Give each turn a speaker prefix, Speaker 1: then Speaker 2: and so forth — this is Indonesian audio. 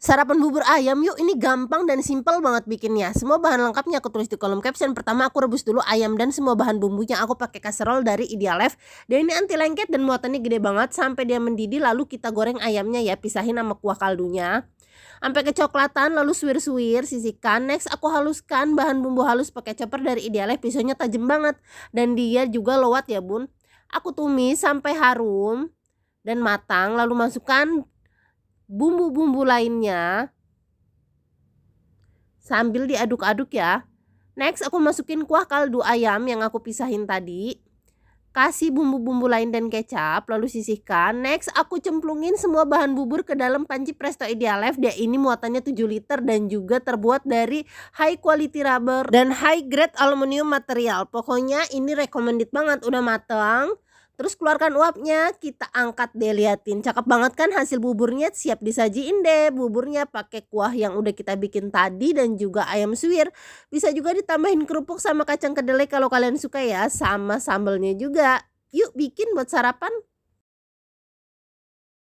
Speaker 1: Sarapan bubur ayam yuk, ini gampang dan simpel banget bikinnya. Semua bahan lengkapnya aku tulis di kolom caption. Pertama aku rebus dulu ayam dan semua bahan bumbunya. Aku pakai casserole dari Idealef. Dan ini anti lengket dan muatannya gede banget sampai dia mendidih, lalu kita goreng ayamnya ya, pisahin sama kuah kaldunya. Sampai kecoklatan lalu suwir-suwir, sisihkan. Next aku haluskan bahan bumbu halus pakai chopper dari Idealef, pisaunya tajam banget dan dia juga lowat ya, Bun. Aku tumis sampai harum dan matang, lalu masukkan bumbu-bumbu lainnya sambil diaduk-aduk ya. Next aku masukin kuah kaldu ayam yang aku pisahin tadi. Kasih bumbu-bumbu lain dan kecap, lalu sisihkan. Next aku cemplungin semua bahan bubur ke dalam panci Presto Idealef. Dia ini muatannya 7 liter dan juga terbuat dari high quality rubber dan high grade aluminium material. Pokoknya ini recommended banget, udah matang. Terus keluarkan uapnya, kita angkat deh, liatin cakep banget kan hasil buburnya, siap disajiin deh. Buburnya pakai kuah yang udah kita bikin tadi dan juga ayam suwir. Bisa juga ditambahin kerupuk sama kacang kedelai kalau kalian suka ya, sama sambelnya juga. Yuk bikin buat sarapan.